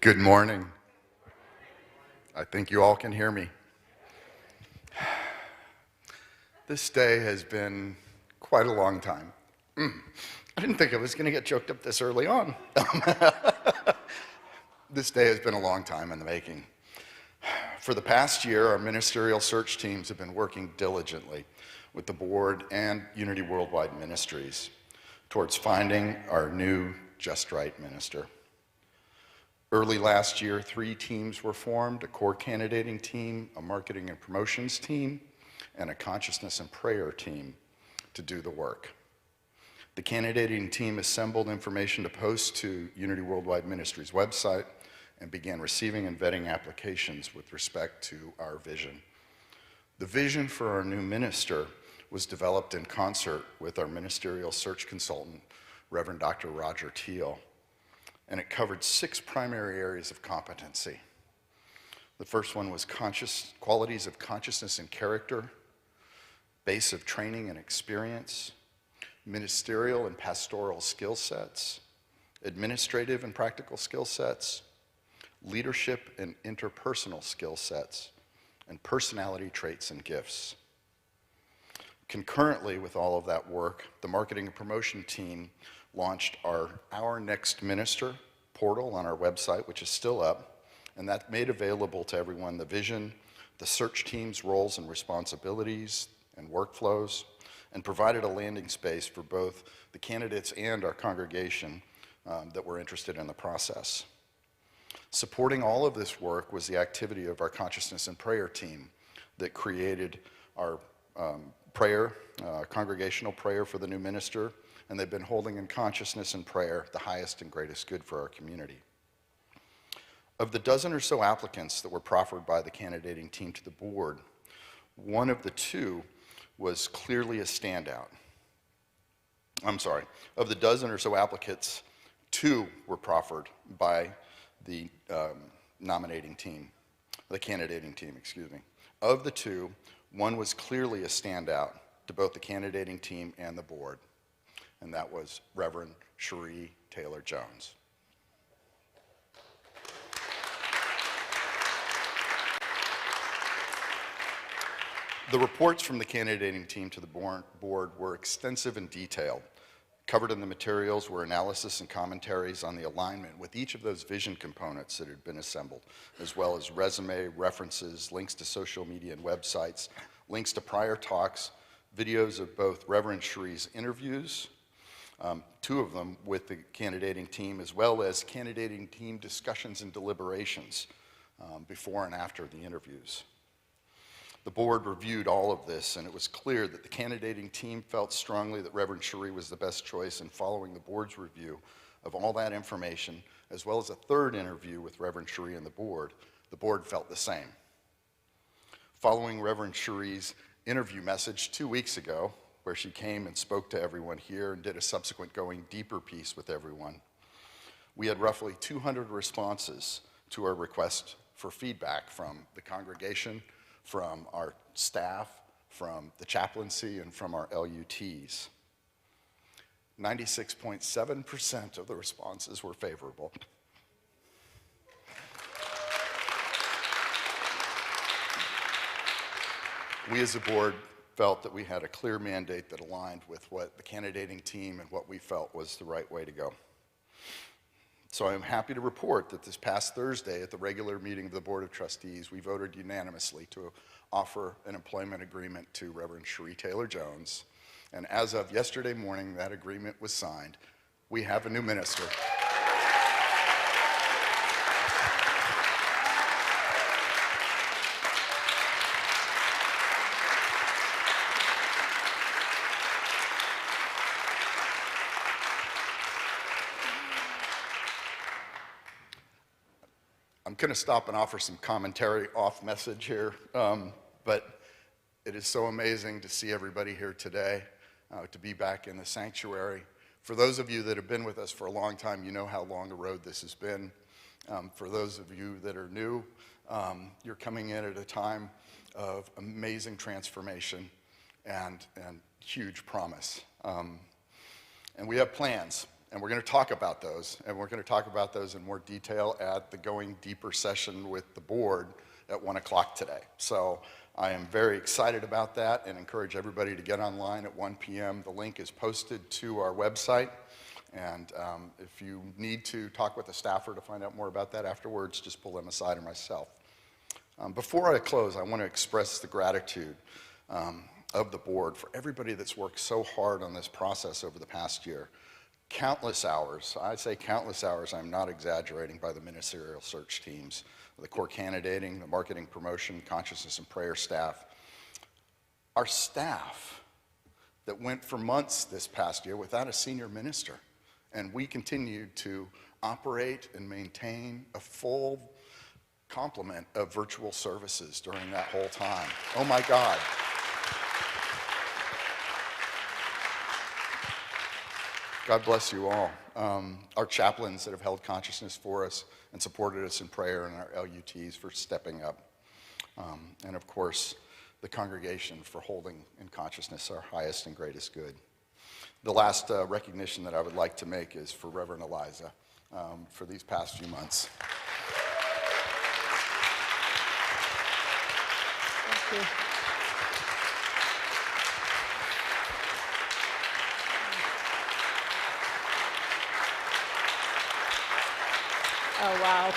Good morning. I think you all can hear me. This day has been quite a long time. I didn't think I was going to get choked up this early on. This day has been a long time in the making. For the past year, our ministerial search teams have been working diligently with the board and Unity Worldwide Ministries towards finding our new just right minister. Early last year, 3 teams were formed: a core candidating team, a marketing and promotions team, and a consciousness and prayer team to do the work. The candidating team assembled information to post to Unity Worldwide Ministries website and began receiving and vetting applications with respect to our vision. The vision for our new minister was developed in concert with our ministerial search consultant, Reverend Dr. Roger Teal, and it covered 6 primary areas of competency. The first one was qualities of consciousness and character, base of training and experience, ministerial and pastoral skill sets, administrative and practical skill sets, leadership and interpersonal skill sets, and personality traits and gifts. Concurrently with all of that work, the marketing and promotion team launched our Next Minister portal on our website, which is still up, and that made available to everyone the vision, the search team's roles and responsibilities and workflows, and provided a landing space for both the candidates and our congregation that were interested in the process. Supporting all of this work was the activity of our consciousness and prayer team that created our congregational prayer for the new minister, and they've been holding in consciousness and prayer the highest and greatest good for our community. Of the dozen or so applicants that were proffered by the candidating team to the board, one of the 2 was clearly a standout. Of the dozen or so applicants, 2 were proffered by the candidating team. Of the 2, one was clearly a standout to both the candidating team and the board, and that was Reverend Sheree Taylor-Jones. The reports from the candidating team to the board were extensive and detailed. Covered in the materials were analysis and commentaries on the alignment with each of those vision components that had been assembled, as well as resume, references, links to social media and websites, links to prior talks, videos of both Reverend Sheree's interviews, 2 of them with the candidating team, as well as candidating team discussions and deliberations before and after the interviews. The board reviewed all of this, and it was clear that the candidating team felt strongly that Reverend Sheree was the best choice, and following the board's review of all that information, as well as a 3rd interview with Reverend Sheree and the board felt the same. Following Reverend Sheree's interview message 2 weeks ago, where she came and spoke to everyone here and did a subsequent going deeper piece with everyone, we had roughly 200 responses to our request for feedback from the congregation, from our staff, from the chaplaincy, and from our LUTs. 96.7% of the responses were favorable. We as a board felt that we had a clear mandate that aligned with what the candidating team and what we felt was the right way to go. So I'm happy to report that this past Thursday at the regular meeting of the Board of Trustees, we voted unanimously to offer an employment agreement to Reverend Sheree Taylor-Jones. And as of yesterday morning, that agreement was signed. We have a new minister. I'm going to stop and offer some commentary off message here, but it is so amazing to see everybody here today, to be back in the sanctuary. For those of you that have been with us for a long time, you know how long a road this has been. For those of you that are new, you're coming in at a time of amazing transformation and huge promise. And we have plans. And we're going to talk about those, and we're going to talk about those in more detail at the Going Deeper session with the board at 1 o'clock today. So I am very excited about that and encourage everybody to get online at 1 p.m. The link is posted to our website. And if you need to talk with a staffer to find out more about that afterwards, just pull them aside or myself. Before I close, I want to express the gratitude of the board for everybody that's worked so hard on this process over the past year. Countless hours, I say countless hours, I'm not exaggerating, by the ministerial search teams, the core candidating, the marketing, promotion, consciousness and prayer staff. Our staff that went for months this past year without a senior minister, and we continued to operate and maintain a full complement of virtual services during that whole time. Oh my God. God bless you all. Our chaplains that have held consciousness for us and supported us in prayer, and our LUTs for stepping up. And of course, the congregation for holding in consciousness our highest and greatest good. The last recognition that I would like to make is for Reverend Aliza for these past few months. Thank you. Oh, wow.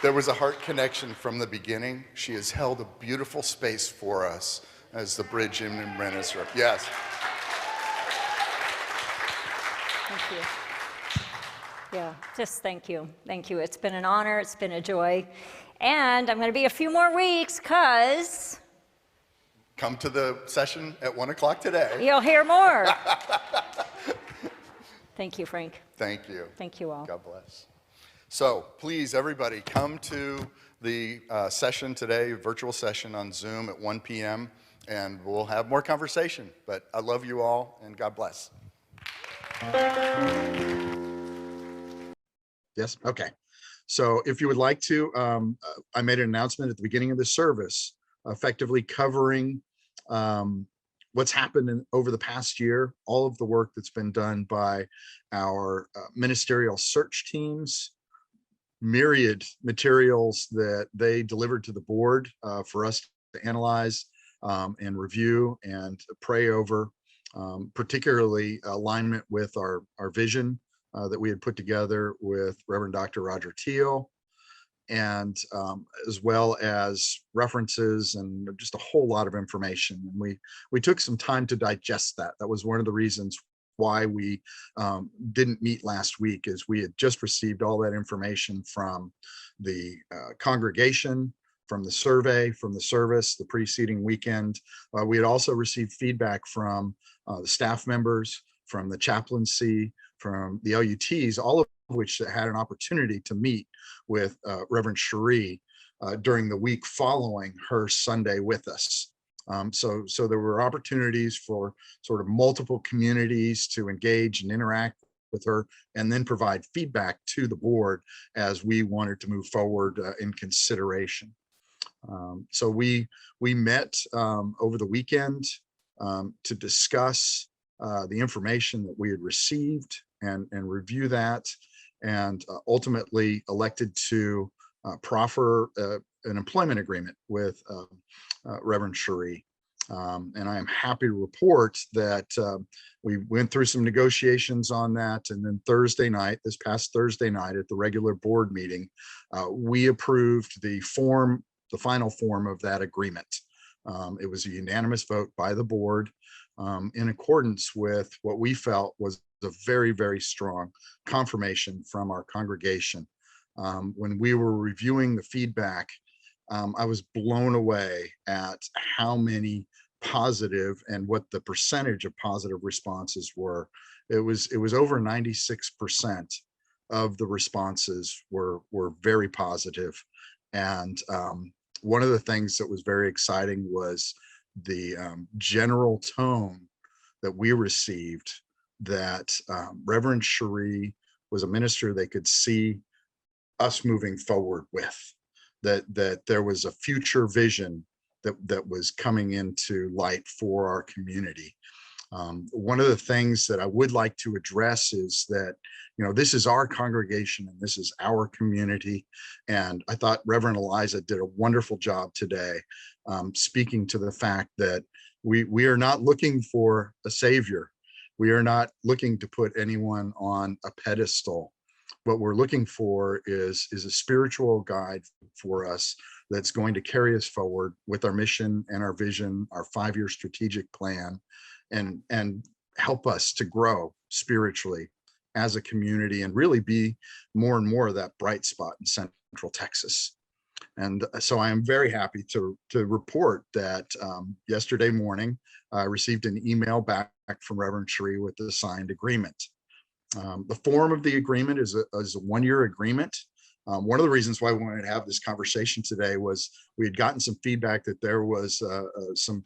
There was a heart connection from the beginning. She has held a beautiful space for us as the Bridge Interim Minister. Yes. Thank you. Yeah, just thank you. Thank you. It's been an honor. It's been a joy. And I'm going to be a few more weeks because... Come to the session at 1 o'clock today. You'll hear more. Thank you, Frank. Thank you. Thank you all. God bless. So please, everybody, come to the session today, virtual session on Zoom at 1 p.m., and we'll have more conversation. But I love you all, and God bless. Yes, okay. So if you would like to, I made an announcement at the beginning of the service, effectively covering what's happened over the past year, all of the work that's been done by our ministerial search teams, myriad materials that they delivered to the board for us to analyze and review and pray over, particularly alignment with our vision that we had put together with Reverend Dr. Roger Teal, and as well as references and just a whole lot of information. And we took some time to digest that. That was one of the reasons why we didn't meet last week, is we had just received all that information from the congregation, from the survey, from the service, the preceding weekend. We had also received feedback from the staff members, from the chaplaincy, from the LUTs, all of which had an opportunity to meet with Reverend Sheree during the week following her Sunday with us. So there were opportunities for sort of multiple communities to engage and interact with her, and then provide feedback to the board as we wanted to move forward in consideration. So we met over the weekend to discuss the information that we had received and review that, and ultimately elected to proffer an employment agreement with Reverend Sheree. And I am happy to report that we went through some negotiations on that, and then Thursday night, this past Thursday night at the regular board meeting, we approved the final form of that agreement. It was a unanimous vote by the board in accordance with what we felt was a very, very strong confirmation from our congregation. When we were reviewing the feedback, I was blown away at how many positive and what the percentage of positive responses were. It was over 96% of the responses were very positive. And one of the things that was very exciting was the general tone that we received, that Reverend Sheree was a minister they could see us moving forward with, that there was a future vision that was coming into light for our community. One of the things that I would like to address is that, this is our congregation and this is our community. And I thought Reverend Aliza did a wonderful job today, speaking to the fact that we are not looking for a savior. We are not looking to put anyone on a pedestal. What we're looking for is a spiritual guide for us that's going to carry us forward with our mission and our vision, our 5-year strategic plan, and help us to grow spiritually as a community and really be more and more of that bright spot in Central Texas. And so I am very happy to report that yesterday morning, I received an email back from Reverend Sheree with the signed agreement. The form of the agreement is a 1-year agreement. One of the reasons why we wanted to have this conversation today was we had gotten some feedback that there was some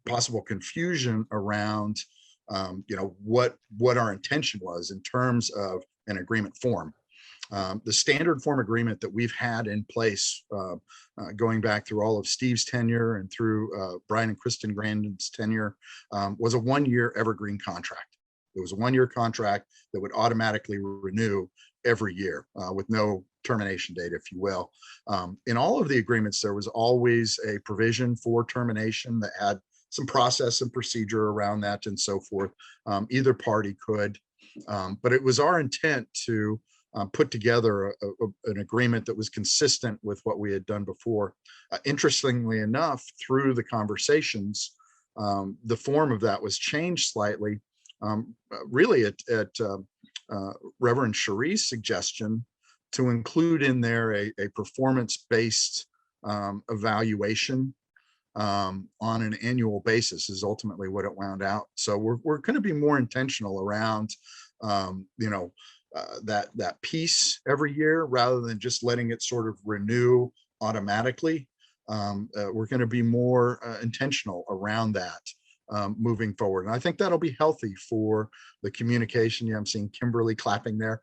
possible confusion around what our intention was in terms of an agreement form. The standard form agreement that we've had in place going back through all of Steve's tenure and through Brian and Kristen Grandin's tenure was a 1-year evergreen contract. It was a 1-year contract that would automatically renew every year with no termination date, if you will. In all of the agreements, there was always a provision for termination that had some process and procedure around that and so forth. Either party could, but it was our intent to put together an agreement that was consistent with what we had done before. Interestingly enough, through the conversations, the form of that was changed slightly, really at Reverend Sheree's suggestion to include in there a performance-based evaluation on an annual basis is ultimately what it wound out. So we're going to be more intentional around, that piece every year rather than just letting it sort of renew automatically. We're going to be more intentional around that moving forward. And I think that'll be healthy for the communication. Yeah, I'm seeing Kimberly clapping there.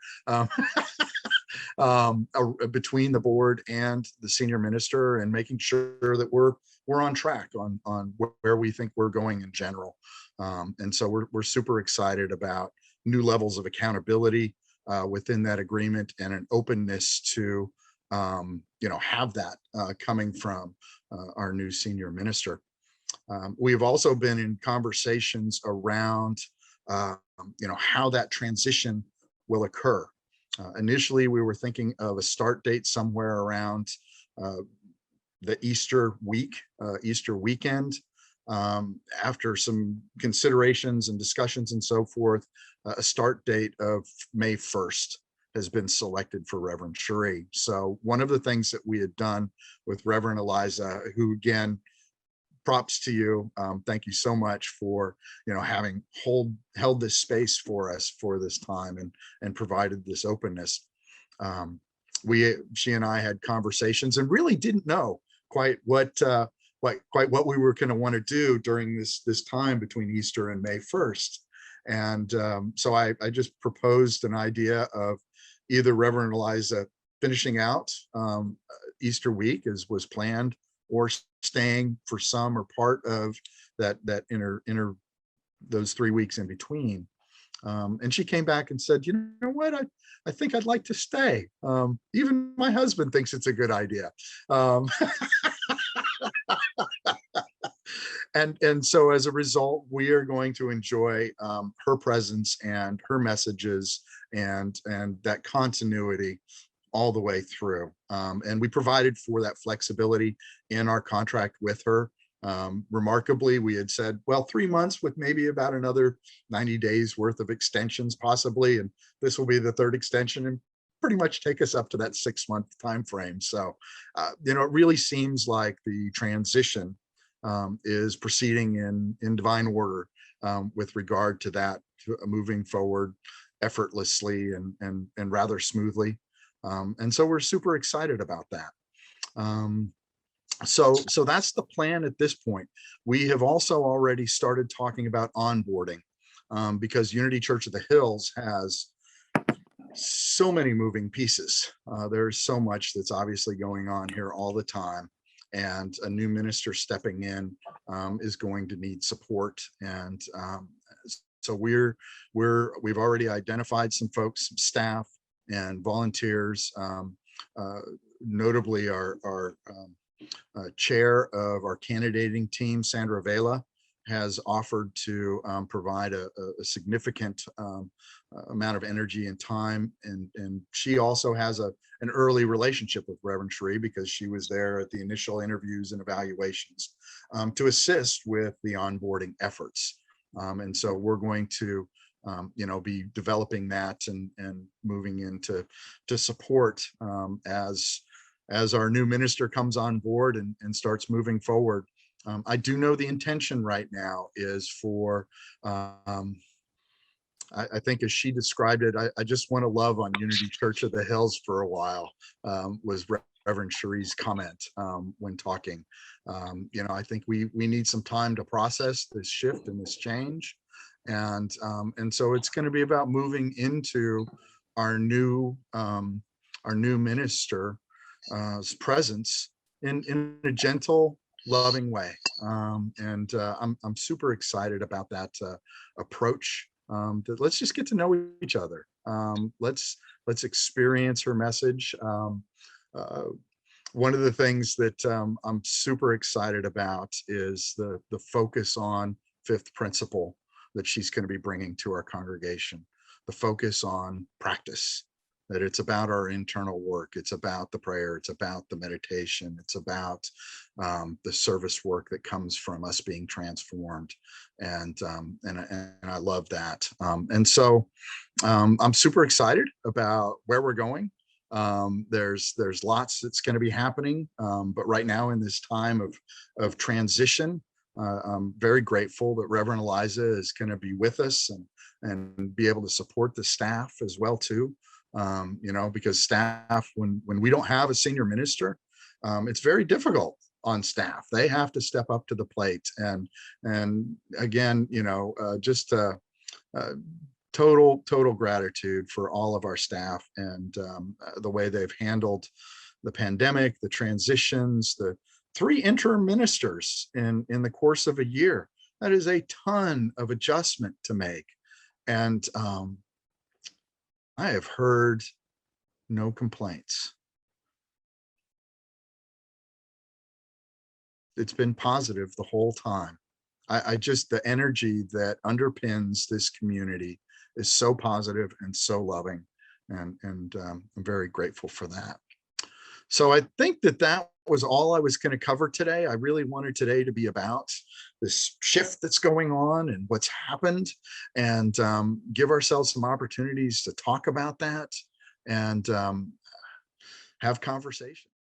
Between the board and the senior minister, and making sure that we're on track on where we think we're going in general. And so we're super excited about new levels of accountability within that agreement and an openness to have that coming from our new senior minister. We have also been in conversations around how that transition will occur. Initially, we were thinking of a start date somewhere around the Easter weekend. After some considerations and discussions and so forth, a start date of May 1st has been selected for Reverend Sheree. So one of the things that we had done with Reverend Aliza, who again, props to you. Thank you so much for having held this space for us for this time and provided this openness. She and I had conversations and really didn't know quite what we were going to want to do during this time between Easter and May 1st. And so I just proposed an idea of either Reverend Aliza finishing out Easter week as was planned, or staying for some or part of that those 3 weeks in between. And she came back and said, you know what, I think I'd like to stay. Even my husband thinks it's a good idea. And so as a result, we are going to enjoy her presence and her messages and that continuity all the way through. And we provided for that flexibility in our contract with her. Remarkably, we had said, well, 3 months with maybe about another 90 days worth of extensions possibly. And this will be the 3rd extension and pretty much take us up to that 6-month time frame. So, it really seems like the transition is proceeding in divine order with regard to that, moving forward effortlessly and rather smoothly. And so we're super excited about that. So that's the plan at this point. We have also already started talking about onboarding because Unity Church of the Hills has so many moving pieces. There's so much that's obviously going on here all the time. And a new minister stepping in is going to need support. And so we've already identified some folks, some staff and volunteers, notably our chair of our candidating team, Sandra Vela, has offered to provide a significant amount of energy and time. And she also has an early relationship with Reverend Sheree because she was there at the initial interviews and evaluations to assist with the onboarding efforts. And so we're going to be developing that and moving into support as our new minister comes on board and starts moving forward. I do know the intention right now is for, I think as she described it, I just want to love on Unity Church of the Hills for a while, was Reverend Sheree's comment when talking. I think we need some time to process this shift and this change. And so it's going to be about moving into our new minister's presence in a gentle, loving way. I'm super excited about that approach. That let's just get to know each other. Let's experience her message. One of the things that I'm super excited about is the focus on fifth principle that she's going to be bringing to our congregation. The focus on practice, that it's about our internal work. It's about the prayer. It's about the meditation. It's about the service work that comes from us being transformed. And I love that. And so I'm super excited about where we're going. There's lots that's going to be happening. But right now in this time of transition, I'm very grateful that Reverend Aliza is going to be with us and be able to support the staff as well too. Because staff, when we don't have a senior minister, it's very difficult on staff. They have to step up to the plate. And again, just total gratitude for all of our staff and the way they've handled the pandemic, the transitions, the 3 interim ministers in the course of a year. That is a ton of adjustment to make. And I have heard no complaints. It's been positive the whole time. I just, the energy that underpins this community is so positive and so loving. And I'm very grateful for that. So I think that was all I was going to cover today. I really wanted today to be about this shift that's going on and what's happened, and give ourselves some opportunities to talk about that and have conversation.